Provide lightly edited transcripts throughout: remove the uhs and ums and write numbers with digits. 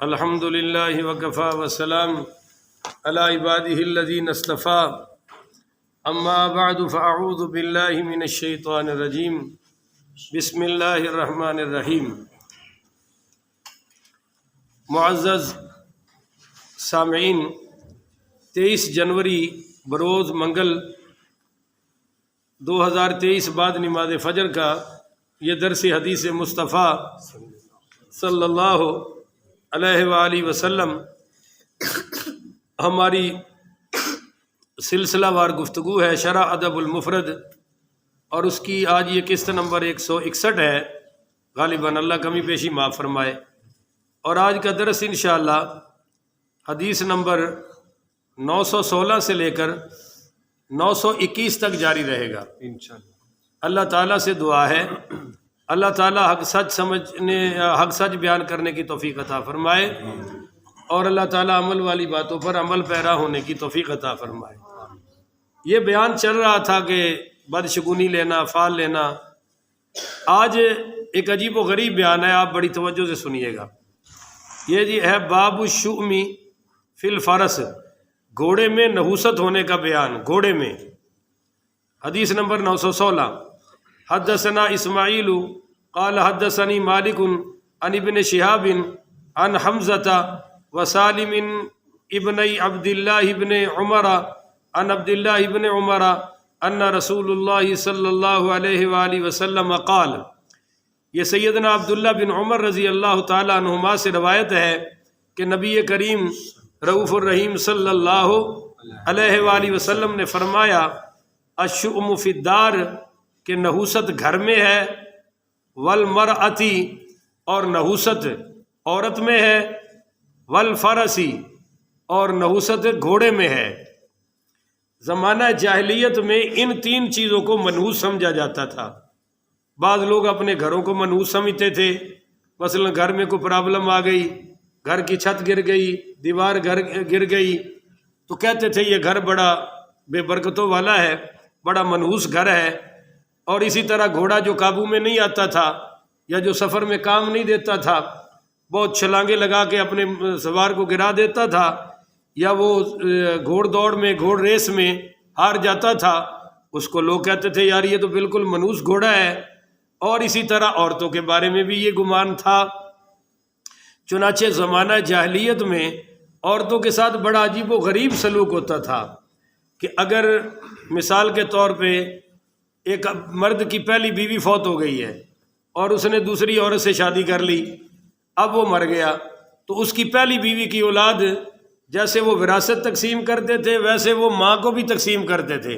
الحمد للہ وکفا وسلام علی عبادہ الذین اصطفیٰ اما بعد فاعوذ باللہ من الشیطان الرجیم بسم اللہ الرحمن الرحیم۔ معزز سامعین، 23 جنوری بروز منگل 2023 بعد نماز فجر کا یہ درس حدیث مصطفیٰ صلی اللہ علیہ وآلہ وسلم ہماری سلسلہ وار گفتگو ہے شرح ادب المفرد، اور اس کی آج یہ قسط نمبر 161 ہے۔ غالباً اللہ کمی پیشی معاف فرمائے۔ اور آج کا درس انشاءاللہ حدیث نمبر 916 سے لے کر 921 تک جاری رہے گا انشاءاللہ۔ اللہ تعالیٰ سے دعا ہے اللہ تعالیٰ حق سچ بیان کرنے کی توفیق عطا فرمائے، اور اللہ تعالیٰ عمل والی باتوں پر عمل پیرا ہونے کی توفیق عطا فرمائے۔ یہ بیان چل رہا تھا کہ بدشگونی لینا، فال لینا۔ آج ایک عجیب و غریب بیان ہے، آپ بڑی توجہ سے سنیے گا۔ یہ جی ہے باب الشؤم فی الفرس، گھوڑے میں نحوست ہونے کا بیان۔ گھوڑے میں حدیث نمبر 916۔ حدثنا اسماعیل قال حدثني مالک عن ابن شہاب عن حمزة وسالم ابن عبد الله بن عمر عن عبد الله بن عمر ان رسول اللہ صلی اللہ علیہ وآلہ وسلم قال۔ یہ سیدنا عبداللہ بن عمر رضی اللہ تعالی عنہما سے روایت ہے کہ نبی کریم رؤوف الرحیم صلی اللہ علیہ وآلہ وسلم نے فرمایا، الشؤم فی الدار، کہ نحوست گھر میں ہے، والمرأتی، اور نحوست عورت میں ہے، والفرسی، اور نحوست گھوڑے میں ہے۔ زمانہ جاہلیت میں ان 3 چیزوں کو منحوس سمجھا جاتا تھا۔ بعض لوگ اپنے گھروں کو منحوس سمجھتے تھے، مثلا گھر میں کوئی پرابلم آ گئی، گھر کی چھت گر گئی، دیوار گر گئی، تو کہتے تھے یہ گھر بڑا بے برکتوں والا ہے، بڑا منحوس گھر ہے۔ اور اسی طرح گھوڑا جو قابو میں نہیں آتا تھا یا جو سفر میں کام نہیں دیتا تھا، بہت چھلانگیں لگا کے اپنے سوار کو گرا دیتا تھا، یا وہ گھوڑ دوڑ میں، گھوڑ ریس میں ہار جاتا تھا، اس کو لوگ کہتے تھے یار یہ تو بالکل منحوس گھوڑا ہے۔ اور اسی طرح عورتوں کے بارے میں بھی یہ گمان تھا۔ چنانچہ زمانہ جاہلیت میں عورتوں کے ساتھ بڑا عجیب و غریب سلوک ہوتا تھا کہ اگر مثال کے طور پہ ایک مرد کی پہلی بیوی فوت ہو گئی ہے اور اس نے دوسری عورت سے شادی کر لی، اب وہ مر گیا، تو اس کی پہلی بیوی کی اولاد جیسے وہ وراثت تقسیم کرتے تھے ویسے وہ ماں کو بھی تقسیم کرتے تھے۔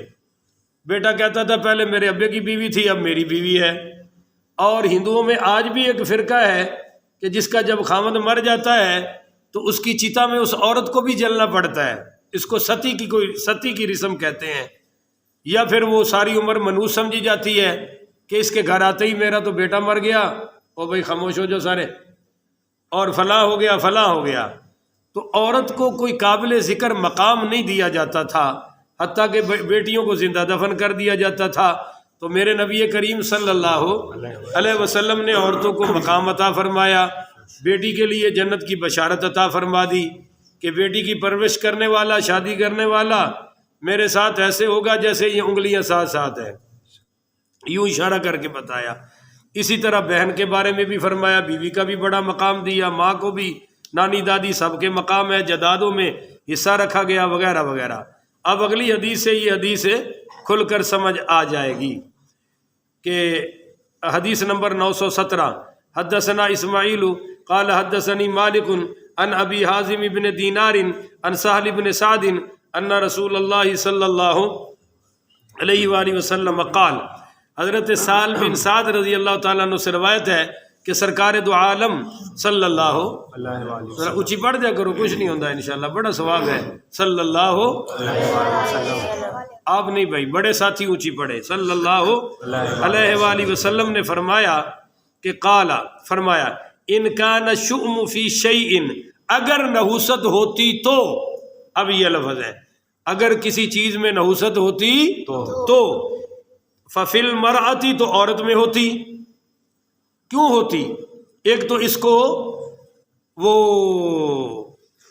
بیٹا کہتا تھا پہلے میرے ابے کی بیوی تھی، اب میری بیوی ہے۔ اور ہندوؤں میں آج بھی ایک فرقہ ہے کہ جس کا جب خاوند مر جاتا ہے تو اس کی چتا میں اس عورت کو بھی جلنا پڑتا ہے۔ اس کو ستی کی رسم کہتے ہیں، یا پھر وہ ساری عمر منحوس سمجھی جاتی ہے کہ اس کے گھر آتے ہی میرا تو بیٹا مر گیا، او بھائی خاموش ہو جو سارے، اور فلاں ہو گیا فلاں ہو گیا۔ تو عورت کو کوئی قابل ذکر مقام نہیں دیا جاتا تھا، حتیٰ کہ بیٹیوں کو زندہ دفن کر دیا جاتا تھا۔ تو میرے نبی کریم صلی اللہ علیہ وسلم نے عورتوں کو مقام عطا فرمایا، بیٹی کے لیے جنت کی بشارت عطا فرما دی کہ بیٹی کی پرورش کرنے والا، شادی کرنے والا میرے ساتھ ایسے ہوگا جیسے یہ انگلیاں ساتھ ساتھ ہیں، یوں اشارہ کر کے بتایا۔ اسی طرح بہن کے بارے میں بھی فرمایا، بیوی کا بھی بڑا مقام دیا، ماں کو بھی، نانی دادی سب کے مقام ہے، جدادوں میں حصہ رکھا گیا، وغیرہ وغیرہ۔ اب اگلی حدیث سے یہ حدیث کھل کر سمجھ آ جائے گی کہ حدیث نمبر 917۔ حدثنا اسماعیل قال حدثنی مالک عن ابی حازم بن دینار عن سہل بن سعد ان رسول اللہ صلی اللہ علیہ وآلہ وسلم قال۔ حضرت سہل بن سعد رضی اللہ تعالیٰ عنہ سے روایت ہے کہ سرکار دو عالم صلی اللہ علیہ وسلم، اونچی پڑھ دیا کرو، کچھ نہیں ہوتا انشاءاللہ، بڑا ثواب ہے، صلی اللہ علیہ وسلم۔ آپ نہیں بھائی، بڑے ساتھی اونچی پڑھے، صلی اللہ علیہ وآلہ وسلم نے فرمایا کہ قال، فرمایا، ان کان الشؤم فی شیء، اگر نحوست ہوتی تو، اب یہ لفظ ہے، اگر کسی چیز میں نحوست ہوتی تو ففی المرأتی، تو عورت میں ہوتی۔ کیوں ہوتی؟ ایک تو اس کو وہ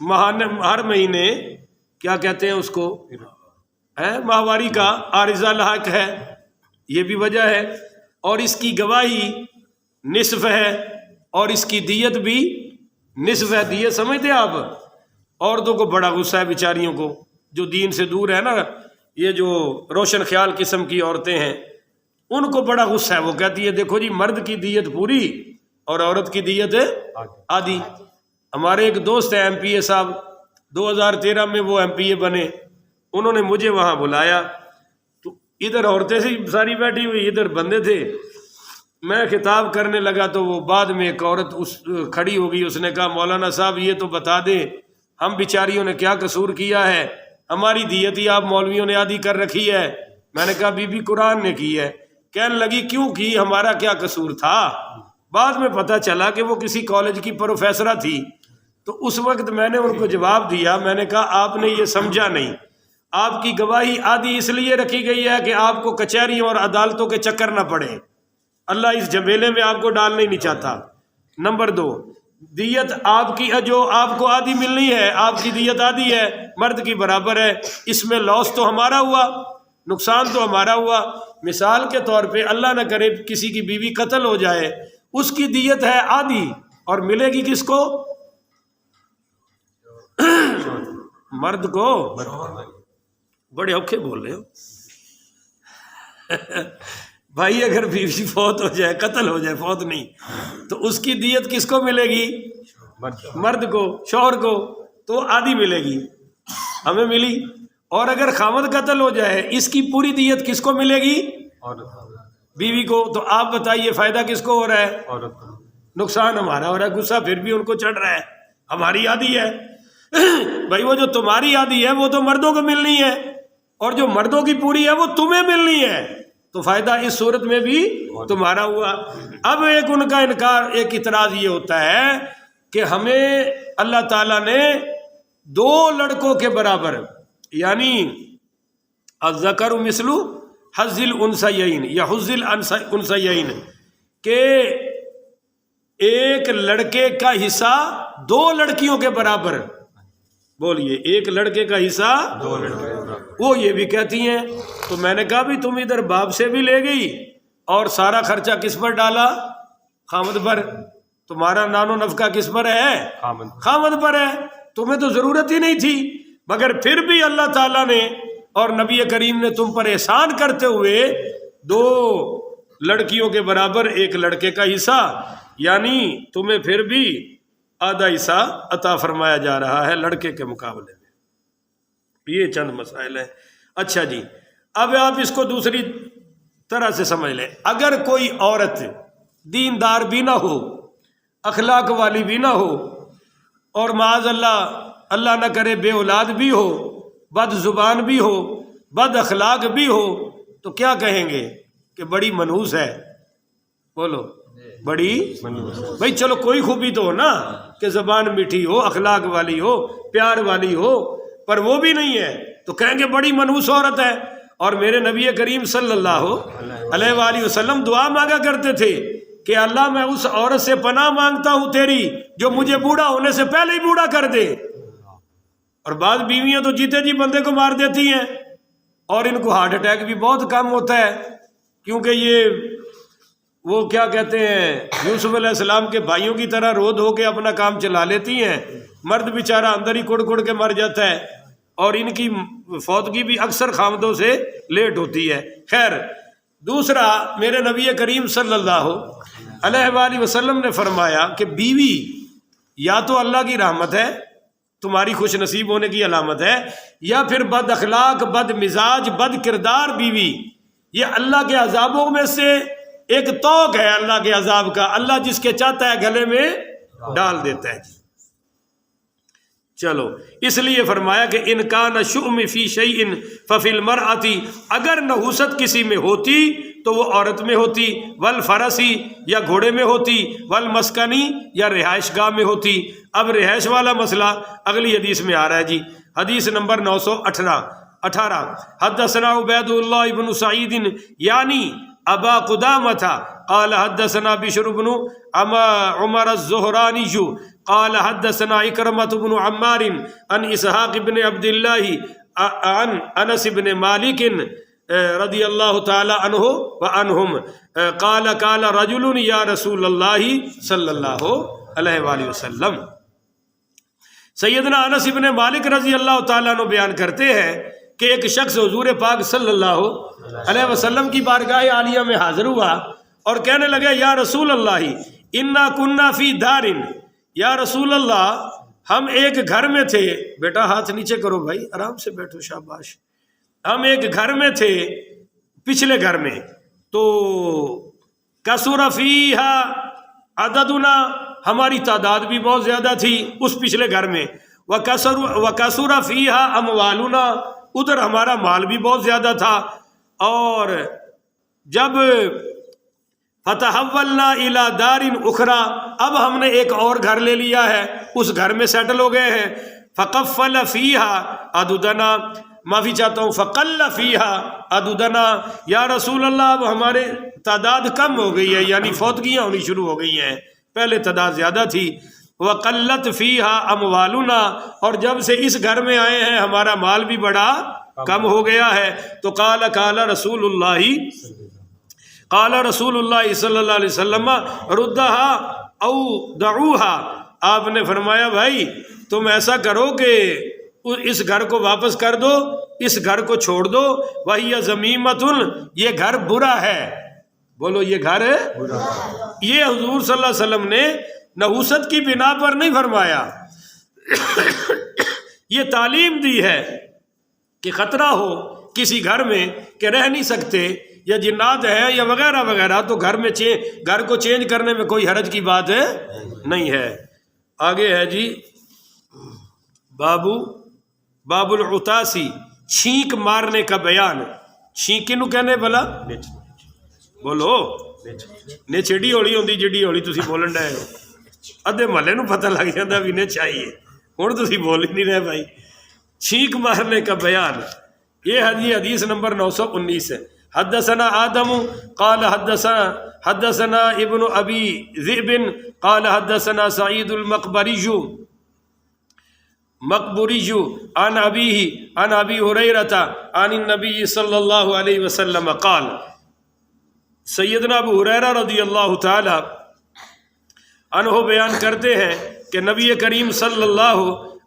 ہر مہینے کیا کہتے ہیں اس کو، ماہواری کا عارضہ لاحق ہے، یہ بھی وجہ ہے، اور اس کی گواہی نصف ہے، اور اس کی دیت بھی نصف ہے۔ دیت سمجھتے آپ؟ عورتوں کو بڑا غصہ ہے بیچاریوں کو، جو دین سے دور ہے نا، یہ جو روشن خیال قسم کی عورتیں ہیں ان کو بڑا غصہ ہے۔ وہ کہتی ہے دیکھو جی، مرد کی دیت پوری اور عورت کی دیت آدھی۔ ہمارے ایک دوست ہیں ایم پی اے صاحب، 2013 میں وہ ایم پی اے بنے، انہوں نے مجھے وہاں بلایا، تو ادھر عورتیں سی ساری بیٹھی ہوئی، ادھر بندے تھے۔ میں خطاب کرنے لگا تو وہ بعد میں ایک عورت کھڑی ہو گئی، اس نے کہا مولانا صاحب یہ تو بتا دیں ہم بیچاریوں نے کیا قصور کیا ہے، ہماری دیت ہی آپ مولویوں نے آدھی کر رکھی ہے۔ میں نے کہا بی بی قرآن نے کی ہے۔ کہنے لگی کیوں کی، ہمارا کیا قصور تھا؟ بعد میں پتہ چلا کہ وہ کسی کالج کی پروفیسرہ تھی، تو اس وقت میں نے ان کو جواب دیا، میں نے کہا آپ نے یہ سمجھا نہیں، آپ کی گواہی آدھی اس لیے رکھی گئی ہے کہ آپ کو کچہریوں اور عدالتوں کے چکر نہ پڑے، اللہ اس جھمیلے میں آپ کو ڈالنا ہی نہیں چاہتا۔ نمبر 2، دیت آپ کی جو آپ کو آدھی ملنی ہے، آپ کی دیت آدھی ہے، مرد کی برابر ہے، اس میں لاس تو ہمارا ہوا، نقصان تو ہمارا ہوا۔ مثال کے طور پہ اللہ نہ کرے کسی کی بیوی قتل ہو جائے، اس کی دیت ہے آدھی، اور ملے گی کس کو؟ مرد کو۔ بڑے اوکھے بول رہے ہو بھائی، اگر بیوی فوت ہو جائے، قتل ہو جائے، فوت نہیں، تو اس کی دیت کس کو ملے گی؟ مرد کو، شوہر کو، تو آدھی ملے گی، ہمیں ملی۔ اور اگر خامد قتل ہو جائے، اس کی پوری دیت کس کو ملے گی؟ بیوی کو۔ تو آپ بتائیے فائدہ کس کو ہو رہا ہے؟ نقصان ہمارا ہو رہا ہے، غصہ پھر بھی ان کو چڑھ رہا ہے، ہماری آدھی ہے۔ بھائی وہ جو تمہاری آدھی ہے وہ تو مردوں کو ملنی ہے، اور جو مردوں کی پوری ہے وہ تمہیں ملنی ہے، تو فائدہ اس صورت میں بھی تمہارا ہوا۔ اب ایک ان کا انکار، ایک اعتراض یہ ہوتا ہے کہ ہمیں اللہ تعالیٰ نے 2 لڑکوں کے برابر، یعنی الذکر مثل حظ الانثیین یا حظ الانثیین، کہ ایک لڑکے کا حصہ 2 لڑکیوں کے برابر۔ بولیے، ایک لڑکے کا حصہ 2 لڑکے، وہ یہ بھی کہتی ہیں۔ تو میں نے کہا بھی تم ادھر باپ سے بھی لے گئی اور سارا خرچہ کس پر ڈالا؟ خامد پر۔ تمہارا نان و نفقہ کس پر ہے؟ خامد پر ہے، تمہیں تو ضرورت ہی نہیں تھی، مگر پھر بھی اللہ تعالیٰ نے اور نبی کریم نے تم پر احسان کرتے ہوئے 2 لڑکیوں کے برابر ایک لڑکے کا حصہ، یعنی تمہیں پھر بھی آدھا حصہ عطا فرمایا جا رہا ہے لڑکے کے مقابلے میں۔ یہ چند مسائل ہیں۔ اچھا جی، اب آپ اس کو دوسری طرح سے سمجھ لیں۔ اگر کوئی عورت دیندار بھی نہ ہو، اخلاق والی بھی نہ ہو، اور معاذ اللہ اللہ نہ کرے بے اولاد بھی ہو، بد زبان بھی ہو، بد اخلاق بھی ہو، تو کیا کہیں گے؟ کہ بڑی منحوس ہے۔ بولو، بڑی منحوس۔ بھائی چلو کوئی خوبی تو ہو نا، کہ زبان میٹھی ہو، اخلاق والی ہو، پیار والی ہو، پر وہ بھی نہیں ہے تو کہیں گے بڑی منحوس عورت ہے۔ اور میرے نبی کریم صلی اللہ علیہ وآلہ وسلم دعا مانگا کرتے تھے کہ اللہ میں اس عورت سے پناہ مانگتا ہوں تیری جو مجھے بوڑھا ہونے سے پہلے ہی بوڑھا کر دے۔ اور بعض بیویاں تو جیتے جی بندے کو مار دیتی ہیں، اور ان کو ہارٹ اٹیک بھی بہت کم ہوتا ہے، کیونکہ یہ وہ کیا کہتے ہیں، یوسف علیہ السلام کے بھائیوں کی طرح رو دھو کے اپنا کام چلا لیتی ہیں، مرد بیچارہ اندر ہی کڑ کڑ کے مر جاتا ہے، اور ان کی فوتگی بھی اکثر خامدوں سے لیٹ ہوتی ہے۔ خیر، دوسرا، میرے نبی کریم صلی اللہ علیہ وآلہ وسلم نے فرمایا کہ بیوی یا تو اللہ کی رحمت ہے، تمہاری خوش نصیب ہونے کی علامت ہے، یا پھر بد اخلاق، بد مزاج، بد کردار بیوی، یہ اللہ کے عذابوں میں سے ایک توق ہے، اللہ کے عذاب کا، اللہ جس کے چاہتا ہے گلے میں ڈال دیتا ہے۔ چلو، اس لیے فرمایا کہ ان کان شؤم فی شیء ففی المرأۃ، اگر نحوست کسی میں ہوتی تو وہ عورت میں ہوتی، والفرسی یا گھوڑے میں ہوتی، والمسکنی یا رہائش گاہ میں ہوتی۔ اب رہائش والا مسئلہ اگلی حدیث میں آ رہا ہے جی، حدیث نمبر 918۔ حدثنا عبید اللہ بن سعید یعنی ابا قدامہ قال حدثنا بشر بن عمر الزہرانی قال حدثنا اکرمۃ بن عمار عن اسحاق بن عبد اللہ عن انس بن مالک رضی اللہ تعالی عنہ وعنہم قال قال رجل یا رسول اللہ صلی اللہ علیہ وآلہ وسلم. سیدنا انس بن مالک رضی اللہ تعالیٰ عنہ بیان کرتے ہیں کہ ایک شخص حضور پاک صلی اللہ علیہ وسلم کی بارگاہ عالیہ میں حاضر ہوا اور کہنے لگے یا رسول اللہ انا کننا فی دار، یا رسول اللہ ہم ایک گھر میں تھے. بیٹا ہاتھ نیچے کرو بھائی، آرام سے بیٹھو، شاباش. ہم ایک گھر میں تھے، پچھلے گھر میں، تو کثر فیہا عددنا، ہماری تعداد بھی بہت زیادہ تھی اس پچھلے گھر میں، وکثر فیہا اموالنا، ادھر ہمارا مال بھی بہت زیادہ تھا. اور جب فتحولنا الی دار اخرى، اب ہم نے ایک اور گھر لے لیا ہے، اس گھر میں سیٹل ہو گئے ہیں. فقفل فیہا عددنا، معافی چاہتا ہوں، فقل فیہا عددنا، یا رسول اللہ اب ہمارے تعداد کم ہو گئی ہے، یعنی فوتگیاں ہونی شروع ہو گئی ہیں، پہلے تعداد زیادہ تھی. وقلت فیہا اموالنا، اور جب سے اس گھر میں آئے ہیں ہمارا مال بھی بڑا کم ہو گیا ہے. تو قال رسول اللہ صلی اللہ علیہ وسلم ردھا او دعوہا، آپ نے فرمایا بھائی تم ایسا کرو کہ اس گھر کو واپس کر دو، اس گھر کو چھوڑ دو. وہی ذمیمۃ، یہ گھر برا ہے. بولو یہ گھر ہے برا. یہ حضور صلی اللہ علیہ وسلم نے نحوست کی بنا پر نہیں فرمایا، یہ تعلیم دی ہے کہ خطرہ ہو کسی گھر میں کہ رہ نہیں سکتے، یا جنات ہیں یا وغیرہ وغیرہ، تو گھر کو چینج کرنے میں کوئی حرج کی بات ہے نہیں ہے. آگے ہے جی باب العطاسی، چھینک مارنے کا بیان. چھینک کنوں کہنے بھلا؟ بولو نیچڑی ہولی ہوندی جڑی ہولی تسی بولن ڈے ہو، ادھے محلے نو پتہ لگ جاتا بھی نے چاہیے، ہن تسی بول ہی نہیں رہے بھائی. چھینک مارنے کا بیان، یہ حدیث نمبر 919 ہے. حدثنا آدم قال حدثنا ابن ابی ذئب قال حدثنا سعید المقبری عن ابیہ عن ابی ہریرہ عن النبی صلی اللہ علیہ وسلم قال. سیدنا ابو ہریرہ رضی اللہ تعالی عنہ بیان کرتے ہیں کہ نبی کریم صلی اللہ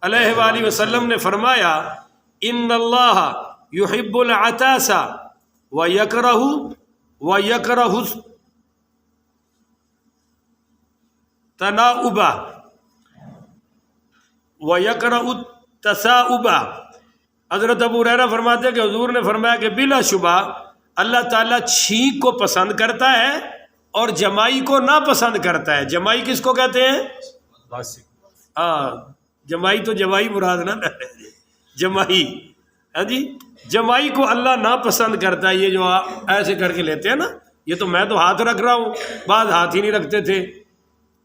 علیہ وآلہ وسلم نے فرمایا ان اللہ یحب العطاس ویکرہ التناؤب ویکرہ التثاؤب. حضرت ابو ہریرہ فرماتے ہیں کہ حضور نے فرمایا کہ بلا شبہ اللہ تعالیٰ چھینک کو پسند کرتا ہے اور جمائی کو ناپسند کرتا ہے. جمائی کس کو کہتے ہیں؟ ہاں جمائی تو جوائی مراد نہ جمائی، ہاں جی جمائی کو اللہ ناپسند کرتا ہے. یہ جو آپ ایسے کر کے لیتے ہیں نا، یہ تو میں تو ہاتھ رکھ رہا ہوں، بعض ہاتھ ہی نہیں رکھتے تھے.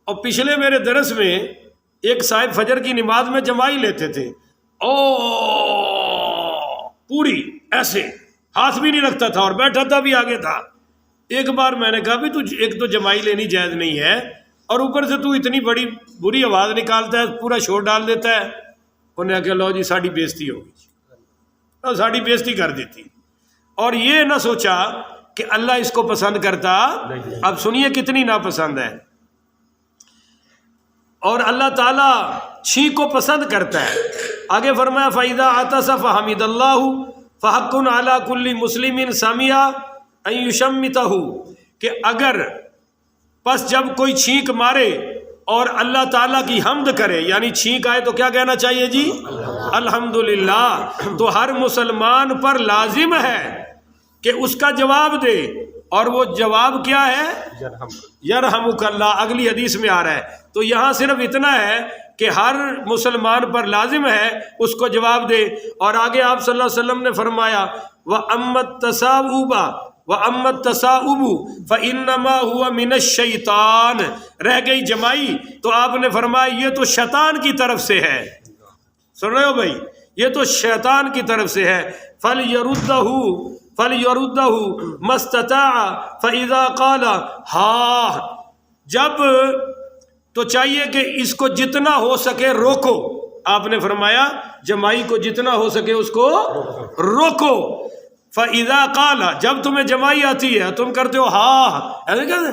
اور پچھلے میرے درس میں ایک صاحب فجر کی نماز میں جمائی لیتے تھے، او پوری ایسے ہاتھ بھی نہیں رکھتا تھا اور بیٹھا تھا بھی آگے تھا. ایک بار میں نے کہا بھی تو ایک تو جمائی لینی جائز نہیں ہے، اور اوپر سے تو اتنی بڑی بری آواز نکالتا ہے، پورا شور ڈال دیتا ہے. انہیں کہا لو جی ساڑی بےزتی ہوگی، اور ساڑی بےزتی کر دیتی. اور یہ نہ سوچا کہ اللہ اس کو پسند کرتا. اب سنیے کتنی ناپسند ہے. اور اللہ تعالیٰ چھینک کو پسند کرتا ہے. آگے فرمایا فَإِذَا عَطَسَ فَحَمِدَ اللَّهُ فَحَقٌّ عَلَى كُلِّ مُسْلِمٍ سَمِعَ أَن يُشَمِّتَهُ، کہ اگر پس جب کوئی چھینک مارے اور اللہ تعالیٰ کی حمد کرے، یعنی چھینک آئے تو کیا کہنا چاہیے جی؟ الحمدللہ. تو ہر مسلمان پر لازم ہے کہ اس کا جواب دے، اور وہ جواب کیا ہے؟ یرحمک اللہ. اگلی حدیث میں آ رہا ہے. تو یہاں صرف اتنا ہے کہ ہر مسلمان پر لازم ہے اس کو جواب دے. اور آگے آپ صلی اللہ علیہ وسلم نے فرمایا وَأَمَّا التَّثَاؤُبَ وَأَمَّا التَّثَاؤُبُ فَإِنَّمَا هُوَ مِنَ الشَّيْطَانِ. رہ گئی جمائی تو آپ نے فرمایا یہ تو شیطان کی طرف سے ہے. سن رہے ہو بھائی؟ یہ تو شیطان کی طرف سے ہے. فَلْيَرُدَّهُ مَا اسْتَطَاعَ فَإِذَا قَالَ ہاں، جب تو چاہیے کہ اس کو جتنا ہو سکے روکو. آپ نے فرمایا جمائی کو جتنا ہو سکے اس کو روکو. فَإِذَا قَالَ جب تمہیں جمائی آتی ہے تم کرتے ہو ہاں ایسے کہتے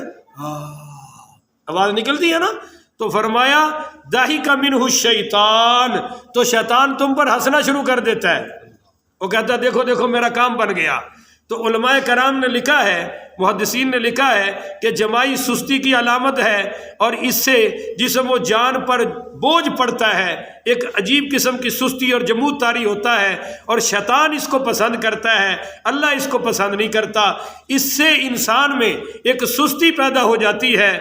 آواز نکلتی ہے نا, تو فرمایا ضَحِكَ مِنْهُ الشَّيْطَانُ تو شیطان تم پر ہنسنا شروع کر دیتا ہے. وہ کہتا ہے دیکھو دیکھو میرا کام بن گیا. تو علماء کرام نے لکھا ہے, محدثین نے لکھا ہے کہ جمائی سستی کی علامت ہے, اور اس سے جسم و جان پر بوجھ پڑتا ہے, ایک عجیب قسم کی سستی اور جمود طاری ہوتا ہے, اور شیطان اس کو پسند کرتا ہے, اللہ اس کو پسند نہیں کرتا. اس سے انسان میں ایک سستی پیدا ہو جاتی ہے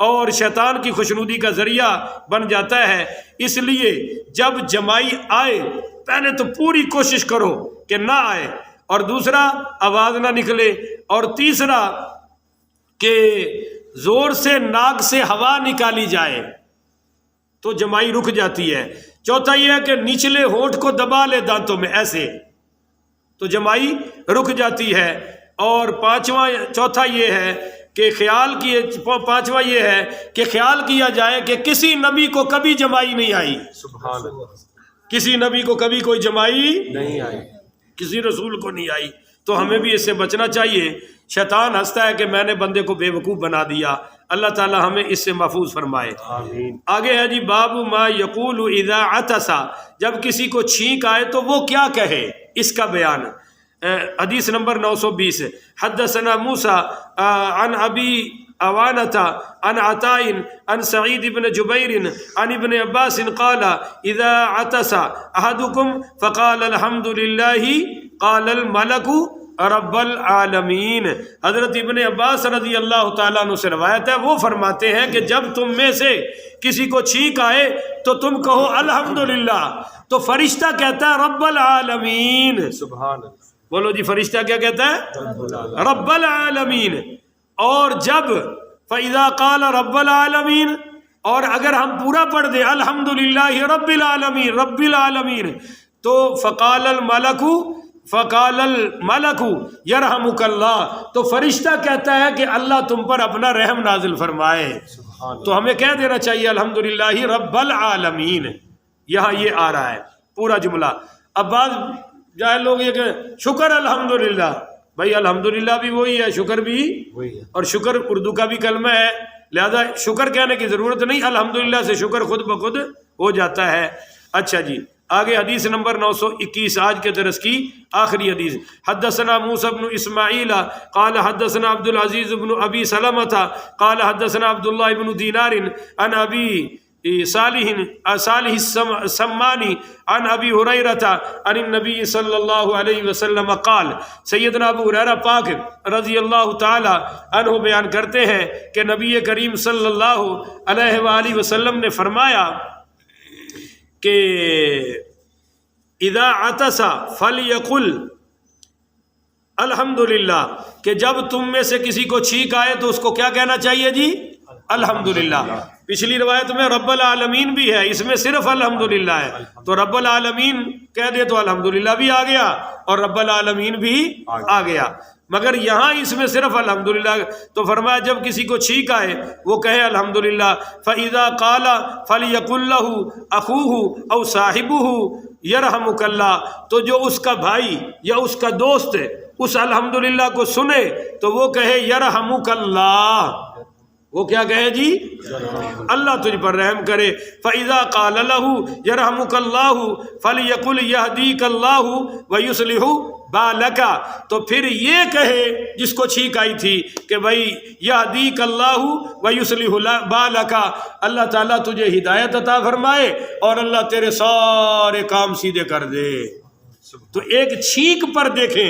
اور شیطان کی خوشنودی کا ذریعہ بن جاتا ہے. اس لیے جب جمائی آئے پہلے تو پوری کوشش کرو کہ نہ آئے, اور دوسرا آواز نہ نکلے, اور تیسرا کہ زور سے ناک سے ہوا نکالی جائے تو جمائی رک جاتی ہے. چوتھا یہ ہے کہ نچلے ہونٹ کو دبا لے دانتوں میں ایسے, تو جمائی رک جاتی ہے. اور چوتھا یہ ہے کہ پانچواں یہ ہے کہ خیال کیا جائے کہ کسی نبی کو کبھی جمائی نہیں آئی. سبحان اللہ. کسی نبی کو کبھی کوئی جمائی نہیں آئی, کسی رسول کو نہیں آئی. تو ہمیں بھی اس سے بچنا چاہیے. شیطان ہنستا ہے کہ میں نے بندے کو بے وقوف بنا دیا. اللہ تعالی ہمیں اس سے محفوظ فرمائے. آمین. آگے ہے جی باب ما یقول اذا عطس جب کسی کو چھینک آئے تو وہ کیا کہے, اس کا بیان. حدیث نمبر 920 حدثنا موسیٰ عن ابی اوانة عن عطاء عن سعید بن جبیر عن ابن عباس قال اذا عطس احدكم فقال الحمد للہ قال الملک رب العالمین. حضرت ابن عباس رضی اللہ تعالیٰ عنہ سے روایت ہے, وہ فرماتے ہیں کہ جب تم میں سے کسی کو چھینک آئے تو تم کہو الحمدللہ, تو فرشتہ کہتا ہے رب العالمین. سبحان اللہ. بولو جی فرشتہ کیا کہتا ہے؟ رب العالمین. اور جب فَإِذَا قَالَ رب العالمین, اور اگر ہم پورا پڑھ دیں الحمدللہ رب العالمین رب العالمین, تو فقال الملک یرحمک اللہ, تو فرشتہ کہتا ہے کہ اللہ تم پر اپنا رحم نازل فرمائے. تو ہمیں کہہ دینا چاہیے الحمدللہ رب العالمین. یہاں یہ آ رہا ہے پورا جملہ. اب بعض جاہل لوگ یہ کہ شکر الحمدللہ, بھائی الحمدللہ بھی وہی ہے, شکر بھی وہی ہے, اور شکر اردو کا بھی کلمہ ہے, لہذا شکر کہنے کی ضرورت نہیں, الحمدللہ سے شکر خود بخود ہو جاتا ہے. اچھا جی آگے حدیث نمبر 921 آج کے درس کی آخری حدیث. حدثنا موسیٰ بن اسماعیل قال حدثنا عبد العزیز بن ابی سلمۃ قال حدثنا عبداللہ بن دینار عن ابی صالح السمانی عن ابی ہریرہ عن النبی صلی اللہ علیہ وسلم قال. سیدنا ابو ہریرہ پاک رضی اللہ تعالی عنہ بیان کرتے ہیں کہ نبی کریم صلی اللہ علیہ وآلہ وسلم نے فرمایا کہ اذا عطس فلیقل الحمدللہ, کہ جب تم میں سے کسی کو چھینک آئے تو اس کو کیا کہنا چاہیے جی؟ الحمدللہ. پچھلی روایت میں رب العالمین بھی ہے, اس میں صرف الحمدللہ ہے, تو رب العالمین کہہ دے تو الحمدللہ بھی آ گیا اور رب العالمین بھی آ گیا, مگر یہاں اس میں صرف الحمدللہ. تو فرمایا جب کسی کو چھینک آئے وہ کہے الحمدللہ. فَإِذَا قَالَ فَلْيَقُلْ لَهُ أَخُوهُ أَوْ صَاحِبُهُ يَرْحَمُكَ اللَّهُ, تو جو اس کا بھائی یا اس کا دوست اس الحمدللہ کو سنے تو وہ کہے یرحمک اللہ. وہ کیا کہے جی؟ اللہ تجھ پر رحم کرے. فَإِذَا قَالَ لَهُ يَرْحَمُكَ اللَّهُ فَلْيَقُلْ يَهْدِيكَ اللَّهُ وَيُصْلِحُ بَالَكَ, تو پھر یہ کہے جس کو چھینک آئی تھی کہ بھائی يَهْدِيكَ اللَّهُ وَيُصْلِحُ بَالَكَ, اللہ تعالیٰ تجھے ہدایت عطا فرمائے اور اللہ تیرے سارے کام سیدھے کر دے. تو ایک چھینک پر دیکھیں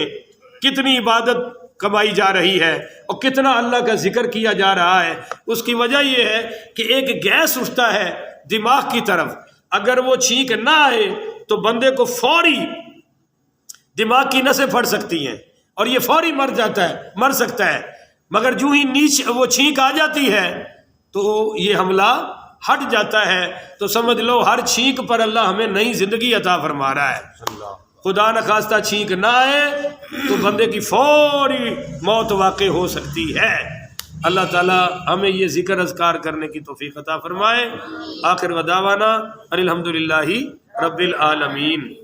کتنی عبادت کمائی جا رہی ہے اور کتنا اللہ کا ذکر کیا جا رہا ہے. اس کی وجہ یہ ہے کہ ایک گیس اٹھتا ہے دماغ کی طرف, اگر وہ چھینک نہ آئے تو بندے کو فوری دماغ کی نسیں پھٹ سکتی ہیں اور یہ فوری مر سکتا ہے, مگر جو ہی نیچے وہ چھینک آ جاتی ہے تو یہ حملہ ہٹ جاتا ہے. تو سمجھ لو ہر چھینک پر اللہ ہمیں نئی زندگی عطا فرما رہا ہے. خدا نخواستہ چھینک نہ آئے تو بندے کی فوری موت واقع ہو سکتی ہے. اللہ تعالی ہمیں یہ ذکر اذکار کرنے کی توفیق عطا فرمائے۔ آخر ودعوانا ان الحمدللہ رب العالمین۔